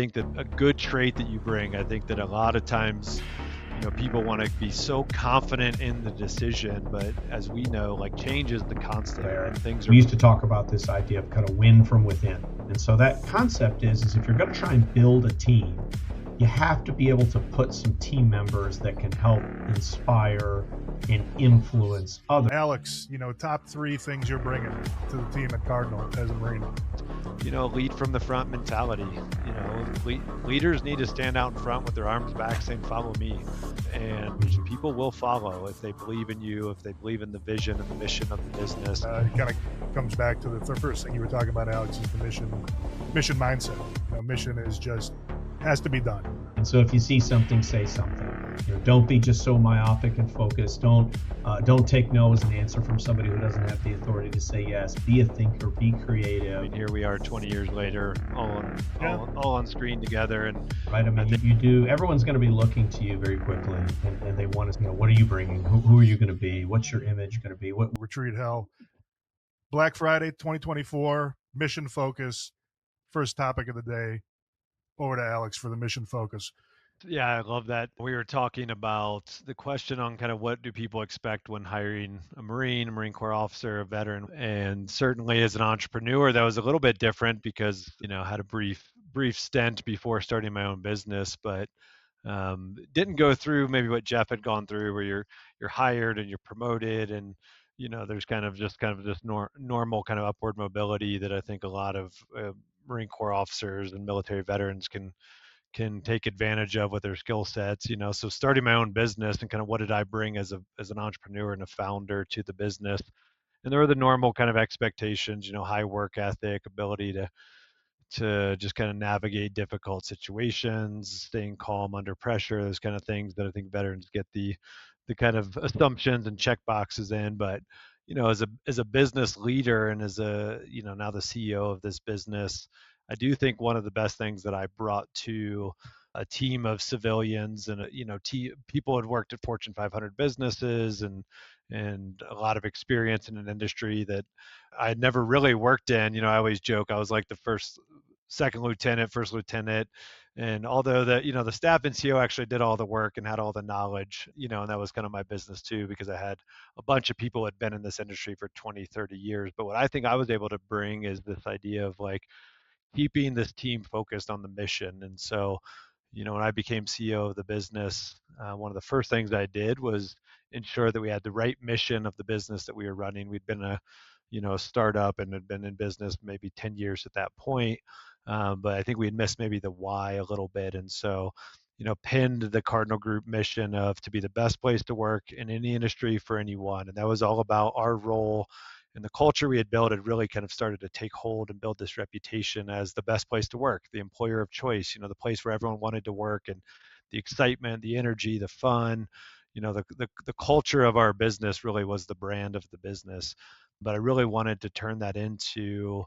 think that a good trait that you bring, I think that a lot of times, people want to be so confident in the decision, but as we know, like change is the constant There, and things we are. used to talk about this idea of kind of win from within. And so that concept is if you're going to try and build a team, you have to be able to put some team members that can help inspire and influence others. Alex, top 3 things you're bringing to the team at Cardinal as a Marine. Lead from the front mentality. Leaders need to stand out in front with their arms back saying, follow me. And people will follow if they believe in you, if they believe in the vision and the mission of the business. It kind of comes back to the first thing you were talking about, Alex, is the mission mindset. Mission is just has to be done. And so if you see something, say something. Don't be just so myopic and focused. Don't take no as an answer from somebody who doesn't have the authority to say yes. Be a thinker, be creative. Here we are 20 years later, all on screen together. And right, you do. Everyone's going to be looking to you very quickly, and they want to, what are you bringing? Who are you going to be? What's your image going to be? What Retreat Hell, Black Friday 2024, mission focus, first topic of the day. Over to Alex for the mission focus. Yeah, I love that. We were talking about the question on kind of what do people expect when hiring a Marine Corps officer, a veteran, and certainly as an entrepreneur, that was a little bit different because I had a brief stint before starting my own business, but didn't go through maybe what Jeff had gone through, where you're hired and you're promoted, and there's kind of just normal kind of upward mobility that I think a lot of Marine Corps officers and military veterans can take advantage of with their skill sets. So starting my own business and kind of what did I bring as an entrepreneur and a founder to the business, and there were the normal kind of expectations, high work ethic, ability to just kind of navigate difficult situations, staying calm under pressure, those kind of things that I think veterans get the kind of assumptions and check boxes in. But as a business leader and as a now the CEO of this business, I do think one of the best things that I brought to a team of civilians and people had worked at Fortune 500 businesses and a lot of experience in an industry that I had never really worked in. I always joke I was like the second lieutenant, first lieutenant. And although the staff NCO actually did all the work and had all the knowledge, and that was kind of my business too, because I had a bunch of people who had been in this industry for 20, 30 years. But what I think I was able to bring is this idea of like keeping this team focused on the mission. And so, when I became CEO of the business, one of the first things I did was ensure that we had the right mission of the business that we were running. We'd been a startup and had been in business maybe 10 years at that point. But I think we had missed maybe the why a little bit. And so, pinned the Cardinal Group mission of to be the best place to work in any industry for anyone. And that was all about our role, and the culture we had built had really kind of started to take hold and build this reputation as the best place to work, the employer of choice, the place where everyone wanted to work, and the excitement, the energy, the fun, the culture of our business really was the brand of the business. But I really wanted to turn that into,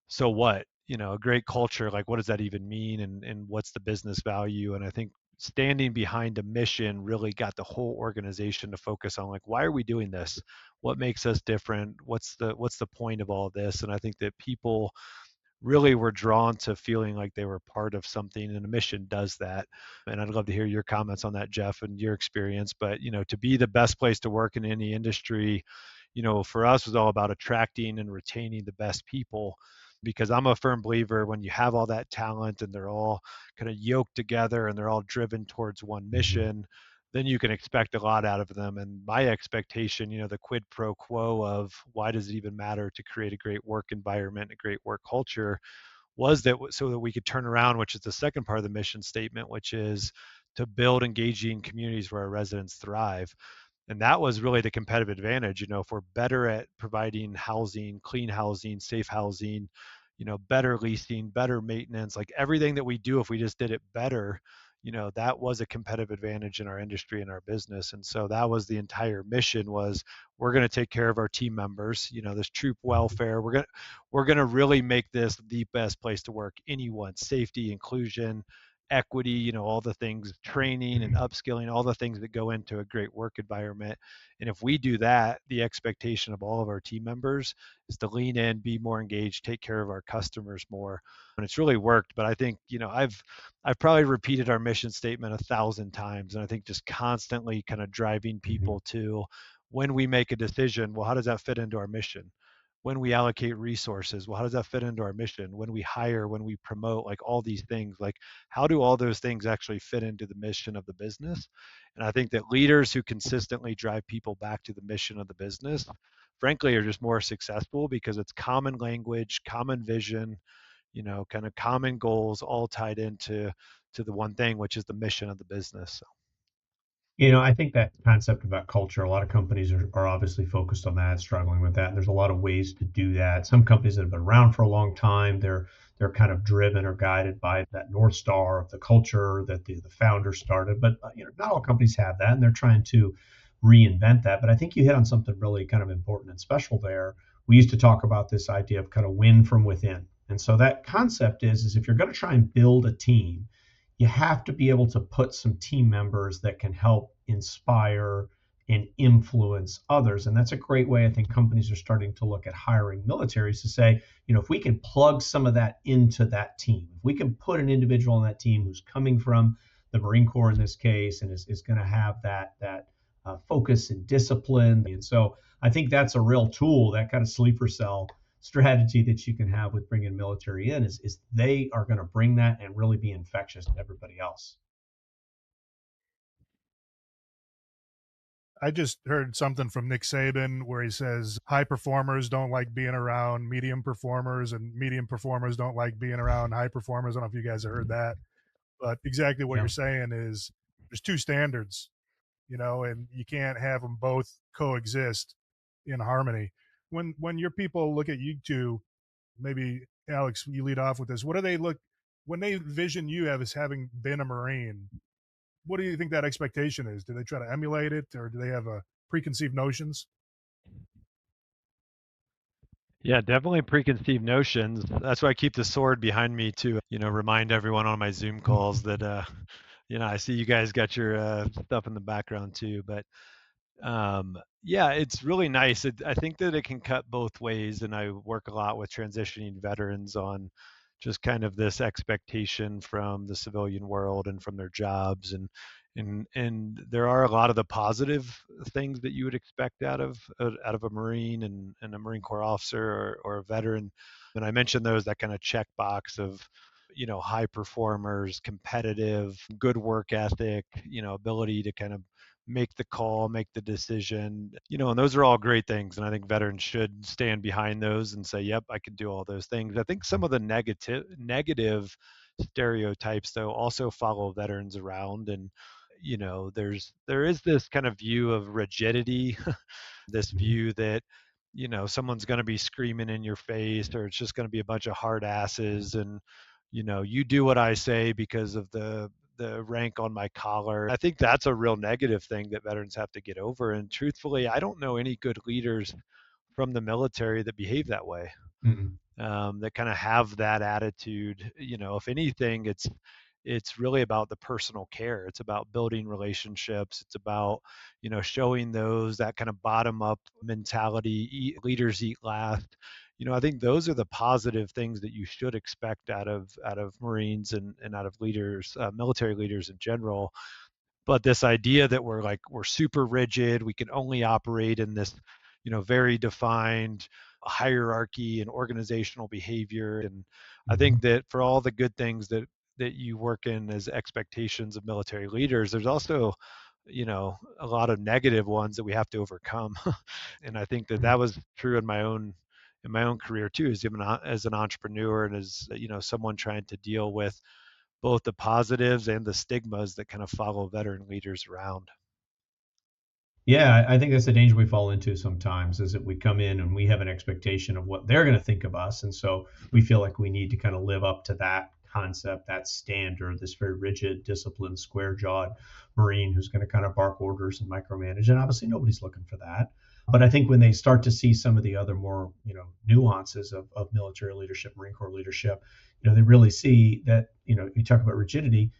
so what, a great culture, like what does that even mean, and what's the business value? And I think standing behind a mission really got the whole organization to focus on like, why are we doing this? What makes us different? What's the point of all of this? And I think that people really were drawn to feeling like they were part of something, and a mission does that. And I'd love to hear your comments on that, Jeff, and your experience. But to be the best place to work in any industry, for us was all about attracting and retaining the best people, because I'm a firm believer when you have all that talent and they're all kind of yoked together and they're all driven towards one mission, then you can expect a lot out of them. And my expectation, the quid pro quo of why does it even matter to create a great work environment, a great work culture, was that so that we could turn around, which is the second part of the mission statement, which is to build engaging communities where our residents thrive. And that was really the competitive advantage. If we're better at providing housing, clean housing, safe housing, better leasing, better maintenance, like everything that we do, if we just did it better, that was a competitive advantage in our industry and our business. And so that was the entire mission, was we're going to take care of our team members, this troop welfare. We're going to really make this the best place to work. Anyone, safety, inclusion, equity, all the things, training and upskilling, all the things that go into a great work environment. And if we do that, the expectation of all of our team members is to lean in, be more engaged, take care of our customers more. And it's really worked. But I think, I've probably repeated our mission statement 1,000 times. And I think just constantly kind of driving Mhm. people to, when we make a decision, well, how does that fit into our mission? When we allocate resources, well, how does that fit into our mission? When we hire, when we promote, like all these things, like how do all those things actually fit into the mission of the business? And I think that leaders who consistently drive people back to the mission of the business, frankly, are just more successful because it's common language, common vision, kind of common goals, all tied into the one thing, which is the mission of the business. I think that concept about culture, a lot of companies are obviously focused on that, struggling with that. And there's a lot of ways to do that. Some companies that have been around for a long time, they're kind of driven or guided by that North Star of the culture that the founder started. But not all companies have that, and they're trying to reinvent that. But I think you hit on something really kind of important and special there. We used to talk about this idea of kind of win from within. And so that concept is if you're going to try and build a team, you have to be able to put some team members that can help inspire and influence others. And that's a great way I think companies are starting to look at hiring militaries to say, if we can plug some of that into that team, if we can put an individual on that team who's coming from the Marine Corps in this case and is going to have that focus and discipline. And so I think that's a real tool, that kind of sleeper cell strategy that you can have with bringing military in is they are going to bring that and really be infectious to everybody else. I just heard something from Nick Saban where he says high performers don't like being around medium performers, and medium performers don't like being around high performers. I don't know if you guys have heard that, but exactly what Yeah. you're saying is there's two standards, and you can't have them both coexist in harmony. When your people look at you two, maybe Alex, you lead off with this. What do they look when they vision you as having been a Marine? What do you think that expectation is? Do they try to emulate it, or do they have a preconceived notions? Yeah, definitely preconceived notions. That's why I keep the sword behind me to, remind everyone on my Zoom calls that, I see you guys got your stuff in the background too. But yeah, it's really nice. I think that it can cut both ways, and I work a lot with transitioning veterans on just kind of this expectation from the civilian world and from their jobs, and there are a lot of the positive things that you would expect out of a Marine and a Marine Corps officer or a veteran. And I mentioned those, that kind of check box of high performers, competitive, good work ethic, ability to kind of make the call, make the decision, and those are all great things. And I think veterans should stand behind those and say, yep, I can do all those things. I think some of the negative stereotypes though also follow veterans around. And there is this kind of view of rigidity, this Mhm. view that someone's going to be screaming in your face, or it's just going to be a bunch of hard asses, and you do what I say because of the rank on my collar. I think that's a real negative thing that veterans have to get over. And truthfully, I don't know any good leaders from the military that behave that way, Mhm. that kind of have that attitude. If anything, it's really about the personal care. It's about building relationships. It's about showing those, that kind of bottom up mentality. Leaders eat last. I think those are the positive things that you should expect out of Marines and out of leaders, military leaders in general. But this idea that we're super rigid, we can only operate in this very defined hierarchy and organizational behavior. And I think Mhm. that for all the good things that you work in as expectations of military leaders, there's also a lot of negative ones that we have to overcome. And I think that Mhm. that was true in my own career too, as an entrepreneur, and as someone trying to deal with both the positives and the stigmas that kind of follow veteran leaders around. Yeah, I think that's the danger we fall into sometimes is that we come in and we have an expectation of what they're going to think of us. And so we feel like we need to kind of live up to that concept, that standard, this very rigid, disciplined, square jawed Marine who's going to kind of bark orders and micromanage. And obviously, nobody's looking for that. But I think when they start to see some of the other more, nuances of military leadership, Marine Corps leadership, they really see that, you talk about rigidity.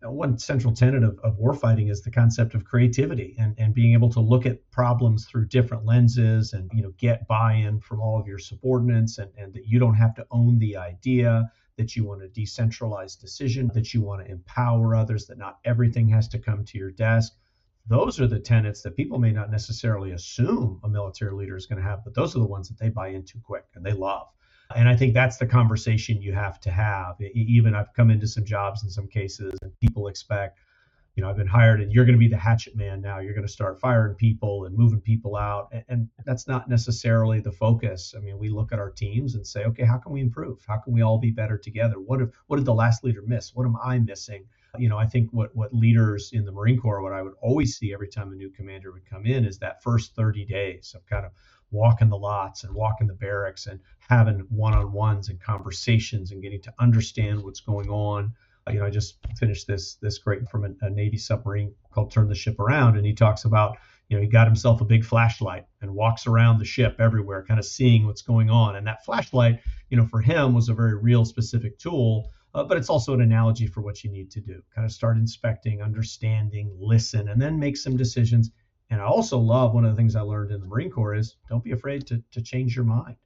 One central tenet of warfighting is the concept of creativity and being able to look at problems through different lenses and get buy-in from all of your subordinates, and that you don't have to own the idea, that you want a decentralized decision, that you want to empower others, that not everything has to come to your desk. Those are the tenets that people may not necessarily assume a military leader is going to have, but those are the ones that they buy into quick and they love. And I think that's the conversation you have to have. Even I've come into some jobs in some cases, and people expect, I've been hired and you're going to be the hatchet man now. You're going to start firing people and moving people out. And that's not necessarily the focus. I mean, we look at our teams and say, okay, how can we improve? How can we all be better together? What did the last leader miss? What am I missing? I think what leaders in the Marine Corps, what I would always see every time a new commander would come in is that first 30 days of kind of walking the lots and walking the barracks and having one-on-ones and conversations and getting to understand what's going on. I just finished this great from a Navy submarine called Turn the Ship Around, and he talks about, he got himself a big flashlight and walks around the ship everywhere, kind of seeing what's going on. And that flashlight, for him was a very real specific tool, but it's also an analogy for what you need to do. Kind of start inspecting, understanding, listen, and then make some decisions. And I also love, one of the things I learned in the Marine Corps is don't be afraid to change your mind.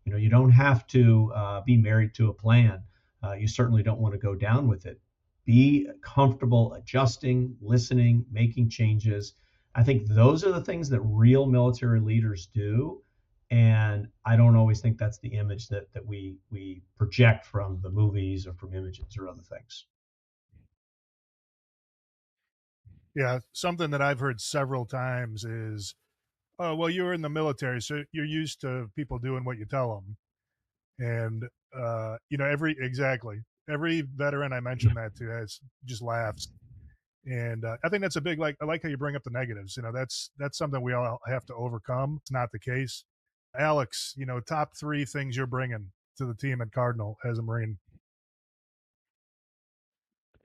You don't have to be married to a plan. You certainly don't want to go down with it. Be comfortable adjusting, listening, making changes. I think those are the things that real military leaders do. And I don't always think that's the image that we project from the movies or from images or other things. Yeah, something that I've heard several times is, oh, well, you were in the military, so you're used to people doing what you tell them. And every veteran I mention that to has just laughs. And I think that's a big, I like how you bring up the negatives. That's something we all have to overcome. It's not the case. Alex, top 3 things you're bringing to the team at Cardinal as a Marine.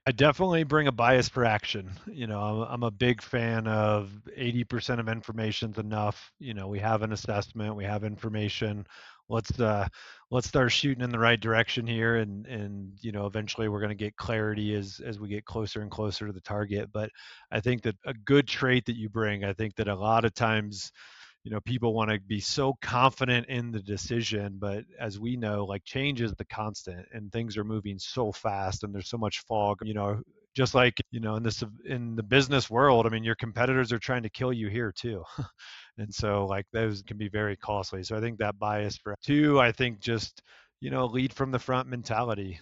I definitely bring a bias for action. I'm a big fan of 80% of information's enough. We have an assessment, we have information. Let's start shooting in the right direction here, and eventually we're going to get clarity as we get closer and closer to the target. But I think that a good trait that you bring, I think that a lot of times, people want to be so confident in the decision, but as we know, like, change is the constant and things are moving so fast and there's so much fog, just like, in the business world. I mean, your competitors are trying to kill you here too. And so, like, those can be very costly. So I think that bias for 2, I think just, lead from the front mentality.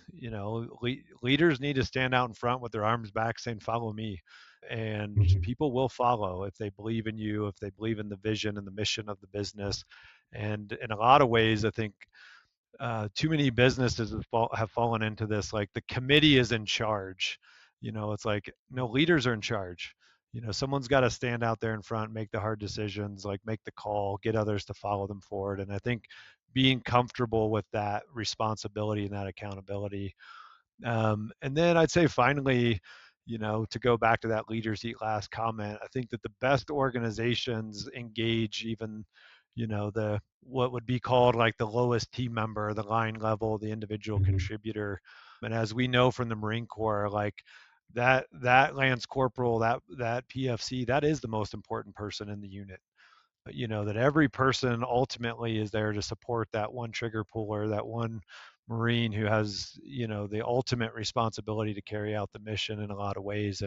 Leaders need to stand out in front with their arms back saying, follow me. And people will follow if they believe in you, if they believe in the vision and the mission of the business. And in a lot of ways, I think too many businesses have fallen into this, like, the committee is in charge. It's like, no, leaders are in charge. Someone's got to stand out there in front, make the hard decisions, like make the call, get others to follow them forward. And I think being comfortable with that responsibility and that accountability. And then I'd say finally, to go back to that leaders eat last comment, I think that the best organizations engage even, the what would be called like the lowest team member, the line level, the individual contributor. And as we know from the Marine Corps, like that Lance Corporal, that PFC, that is the most important person in the unit. That every person ultimately is there to support that one trigger puller, that one Marine who has, the ultimate responsibility to carry out the mission in a lot of ways.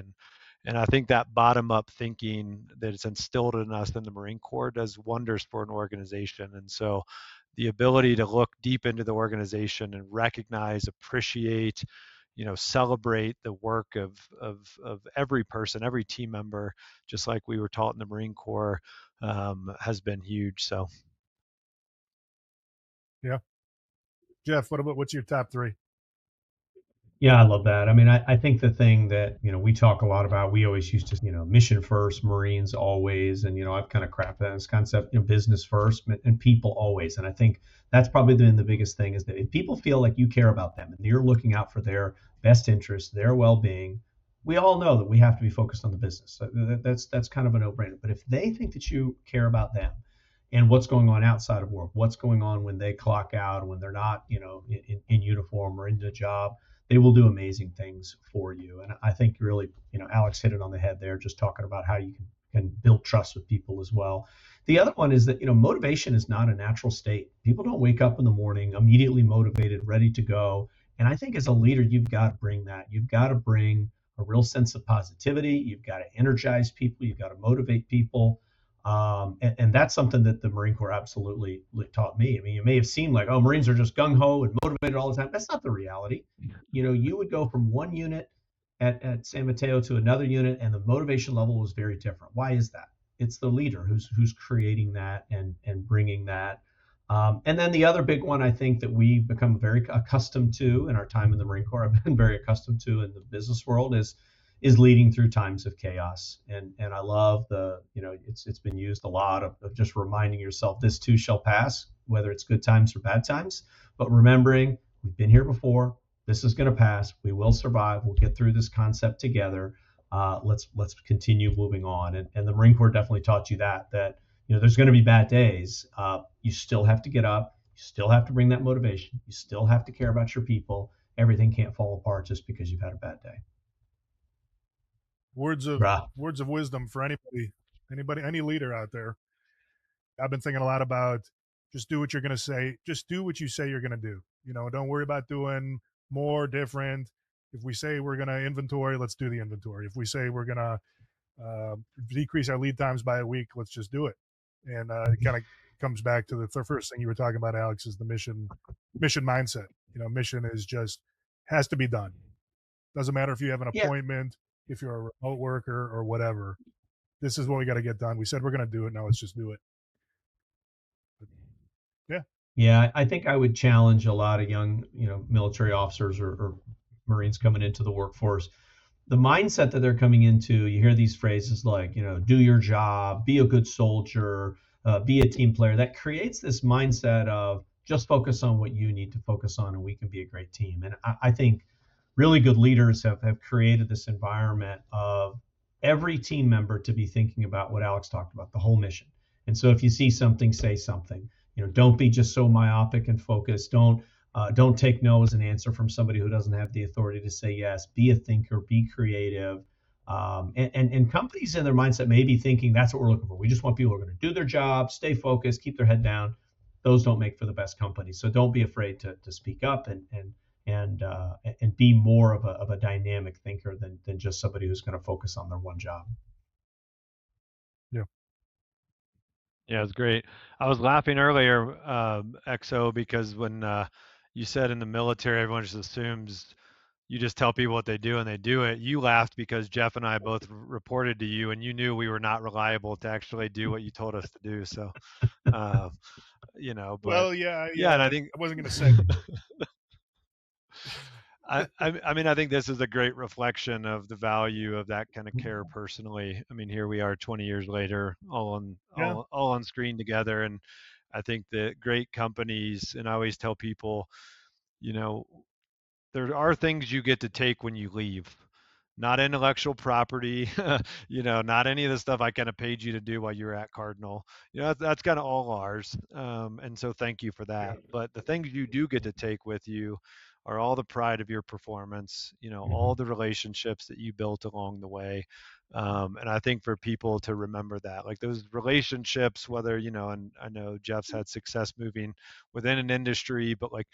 And I think that bottom up thinking that it's instilled in us in the Marine Corps does wonders for an organization. And so the ability to look deep into the organization and recognize, appreciate, celebrate the work of every person, every team member, just like we were taught in the Marine Corps, has been huge. So, yeah, Jeff, what's your top 3? Yeah, I love that. I mean, I think the thing that, we talk a lot about, we always used to, mission first, Marines always. And, I've kind of crapped that this concept, business first and people always. And I think that's probably been the biggest thing, is that if people feel like you care about them and you're looking out for their best interests, their well-being, we all know that we have to be focused on the business. That's kind of a no-brainer. But if they think that you care about them and what's going on outside of work, what's going on when they clock out, when they're not, in uniform or in the job. They will do amazing things for you. And I think really, Alex hit it on the head there, just talking about how you can build trust with people as well. The other one is that, motivation is not a natural state. People don't wake up in the morning immediately motivated, ready to go. And I think as a leader, you've got to bring that. You've got to bring a real sense of positivity. You've got to energize people. You've got to motivate people. And that's something that the Marine Corps absolutely taught me. I mean, it may have seemed like, oh, Marines are just gung ho and motivated all the time. That's not the reality. You would go from one unit at San Mateo to another unit, and the motivation level was very different. Why is that? It's the leader who's creating that and bringing that. And then the other big one, I think, that we've become very accustomed to in our time in the Marine Corps, I've been very accustomed to in the business world, is leading through times of chaos. And I love it's been used a lot of just reminding yourself this too shall pass, whether it's good times or bad times, but remembering we've been here before. This is going to pass. We will survive. We'll get through this concept together. Let's continue moving on. And the Marine Corps definitely taught you that there's going to be bad days. You still have to get up. You still have to bring that motivation. You still have to care about your people. Everything can't fall apart just because you've had a bad day. Words of Right. words of wisdom for anybody, any leader out there. I've been thinking a lot about just do what you're going to say. Just do what you say you're going to do. Don't worry about doing more, different. If we say we're going to inventory, let's do the inventory. If we say we're going to decrease our lead times by a week, let's just do it. And it kind of comes back to the first thing you were talking about, Alex, is the mission mindset. Mission is just has to be done. Doesn't matter if you have an Yeah. appointment, if you're a remote worker or whatever. This is what we got to get done. We said we're going to do it. Now let's just do it. But, yeah. Yeah, I think I would challenge a lot of young, military officers or Marines coming into the workforce. The mindset that they're coming into, you hear these phrases like, do your job, be a good soldier, be a team player. That creates this mindset of just focus on what you need to focus on and we can be a great team. And I think really good leaders have created this environment of every team member to be thinking about what Alex talked about, the whole mission. And so if you see something, say something. Don't be just so myopic and focused. Don't take no as an answer from somebody who doesn't have the authority to say yes. Be a thinker, be creative. And companies in their mindset may be thinking that's what we're looking for. We just want people who are going to do their job, stay focused, keep their head down. Those don't make for the best companies. So don't be afraid to speak up and be more of a dynamic thinker than just somebody who's going to focus on their one job. Yeah. Yeah, it's great. I was laughing earlier, XO, because when you said in the military, everyone just assumes you just tell people what they do and they do it. You laughed because Jeff and I both reported to you, and you knew we were not reliable to actually do what you told us to do. So, uh, but Well, yeah, and I think I wasn't going to say. I mean, I think this is a great reflection of the value of that kind of care personally. I mean, here we are 20 years later, Yeah. all on screen together, and I think that great companies, and I always tell people, you know, there are things you get to take when you leave. Not intellectual property, not any of the stuff I kind of paid you to do while you were at Cardinal. That's kind of all ours. And so thank you for Yeah. that. But the things you do get to take with you are all the pride of your performance, all the relationships that you built along the way. And I think for people to remember that, like those relationships, whether, and I know Jeff's had success moving within an industry, but like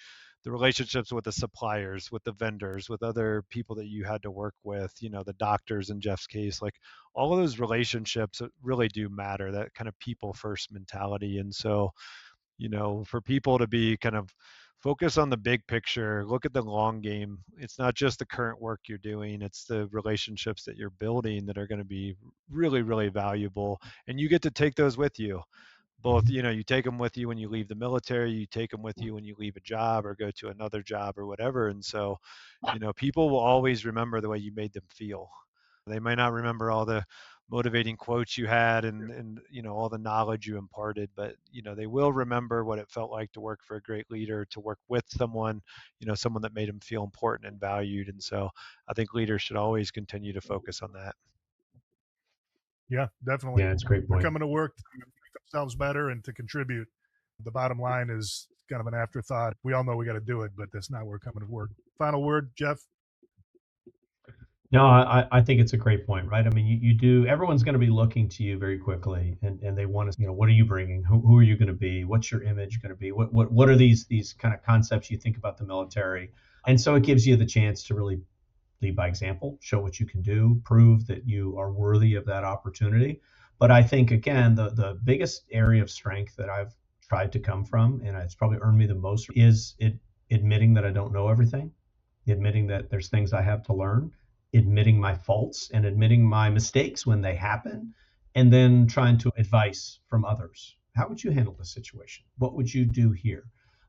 the relationships with the suppliers, with the vendors, with other people that you had to work with, the doctors in Jeff's case, like all of those relationships really do matter, that kind of people first mentality. And so, for people to be kind of focus on the big picture, look at the long game. It's not just the current work you're doing, it's the relationships that you're building that are going to be really, really valuable. And you get to take those with you both. You take them with you when you leave the military, you take them with you when you leave a job or go to another job or whatever. And so people will always remember the way you made them feel. They might not remember all the motivating quotes you had and all the knowledge you imparted, but they will remember what it felt like to work for a great leader, to work with someone, someone that made them feel important and valued. And so I think leaders should always continue to focus on that. Yeah, definitely. Yeah, it's a great They're point. coming to work ourselves better and to contribute. The bottom line is kind of an afterthought. We all know we got to do it, but that's not where we're coming to work. Final word, Jeff? No, I think it's a great point, right? I mean, you do, everyone's going to be looking to you very quickly, and they want to, what are you bringing? Who are you going to be? What's your image going to be? What are these kind of concepts you think about the military? And so it gives you the chance to really lead by example, show what you can do, prove that you are worthy of that opportunity. But I think, again, the biggest area of strength that I've tried to come from, and it's probably earned me the most, is admitting that I don't know everything, admitting that there's things I have to learn, admitting my faults and admitting my mistakes when they happen, and then trying to advice from others. How would you handle this situation? What would you do here?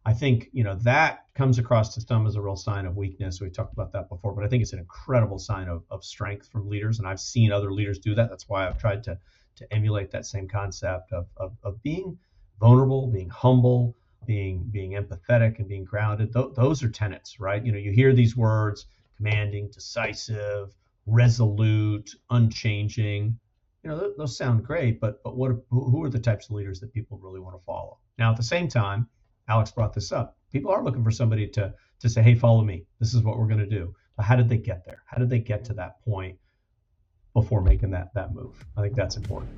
I think, that comes across to some as a real sign of weakness. We talked about that before, but I think it's an incredible sign of strength from leaders. And I've seen other leaders do that. That's why I've tried to emulate that same concept of being vulnerable, being humble, being empathetic, and being grounded. Those are tenets, right? You hear these words: commanding, decisive, resolute, unchanging. Those sound great, but who are the types of leaders that people really want to follow? Now, at the same time, Alex brought this up. People are looking for somebody to say, hey, follow me. This is what we're going to do. But how did they get there? How did they get to that point before making that move? I think that's important.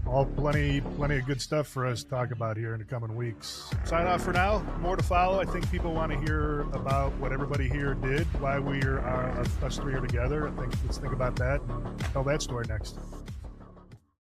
All plenty of good stuff for us to talk about here in the coming weeks. Sign off for now. More to follow. I think people want to hear about what everybody here did, why we are us three are together. Let's think about that and tell that story next.